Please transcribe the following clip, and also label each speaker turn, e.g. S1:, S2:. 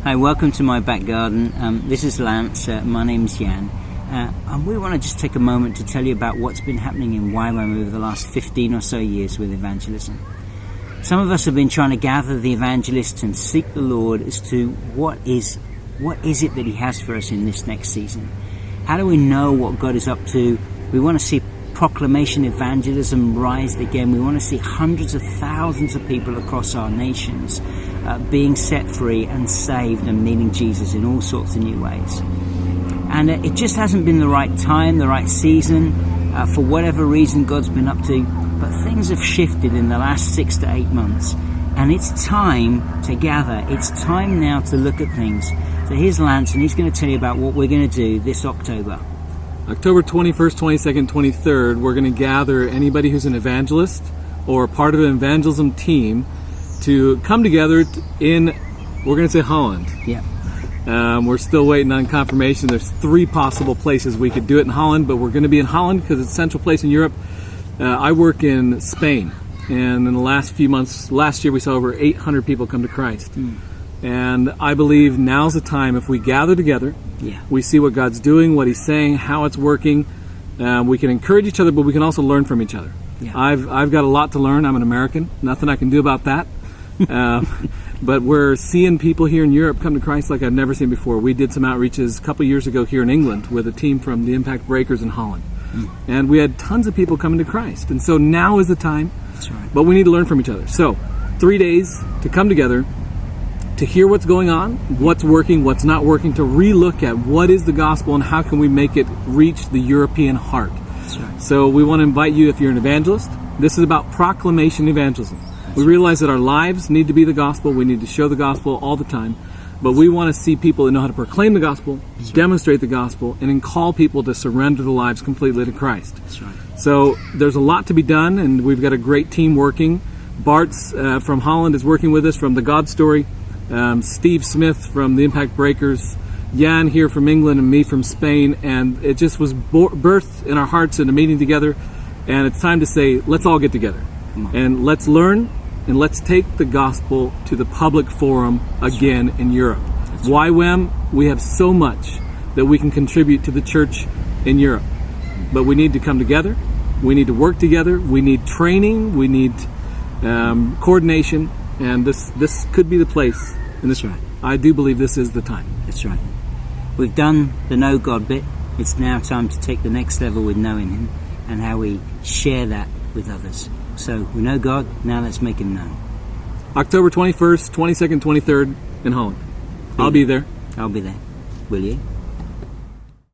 S1: Hi, welcome to my back garden. This is Lance, my name's Jan, and we want to just take a moment to tell you about what's been happening in YWAM over the last 15 or so years with evangelism. Some of us have been trying to gather the evangelists and seek the Lord as to what is it that He has for us in this next season. How do we know what God is up to? We want to see proclamation evangelism rise again. We want to see hundreds of thousands of people across our nations being set free and saved and meeting Jesus in all sorts of new ways. And it just hasn't been the right time, the right season, for whatever reason God's been up to. But things have shifted in the last 6 to 8 months. And it's time to gather. It's time now to look at things. So here's Lance, and he's going to tell you about what we're going to do this October.
S2: October 21st, 22nd, 23rd, we're going to gather anybody who's an evangelist or part of an evangelism team to come together we're going to say Holland.
S1: Yeah.
S2: We're still waiting on confirmation. There's 3 possible places we could do it in Holland, but we're going to be in Holland because it's a central place in Europe. I work in Spain, and in the last few months, last year we saw over 800 people come to Christ. And I believe now's the time, if we gather together, we see what God's doing, what He's saying, how it's working. We can encourage each other, but we can also learn from each other. Yeah. I've got a lot to learn. I'm an American. Nothing I can do about that. But we're seeing people here in Europe come to Christ like I've never seen before. We did some outreaches a couple years ago here in England with a team from the Impact Breakers in Holland. And we had tons of people coming to Christ. And so now is the time.
S1: That's right.
S2: But we need to learn from each other. So 3 days to come together, to hear what's going on, what's working, what's not working, to relook at what is the gospel and how can we make it reach the European heart.
S1: That's right.
S2: So we want to invite you, if you're an evangelist, this is about proclamation evangelism. We realize that our lives need to be the gospel. We need to show the gospel all the time. But we want to see people that know how to proclaim the gospel, demonstrate the gospel, and then call people to surrender their lives completely to Christ.
S1: That's right.
S2: So there's a lot to be done, and we've got a great team working. Bart's from Holland is working with us from the God Story. Steve Smith from the Impact Breakers. Jan here from England and me from Spain. And it just was birthed in our hearts in a meeting together. And it's time to say, let's all get together. And let's learn. And let's take the gospel to the public forum again in Europe. YWAM, we have so much that we can contribute to the church in Europe. But we need to come together. We need to work together. We need training. We need coordination. And this could be the place. And this, right. I do believe this is the time.
S1: That's right. We've done the know God bit. It's now time to take the next level with knowing Him and how we share that with others. So we know God, now let's make Him known.
S2: October 21st, 22nd, 23rd in Holland. I'll be there.
S1: I'll be there. Will you?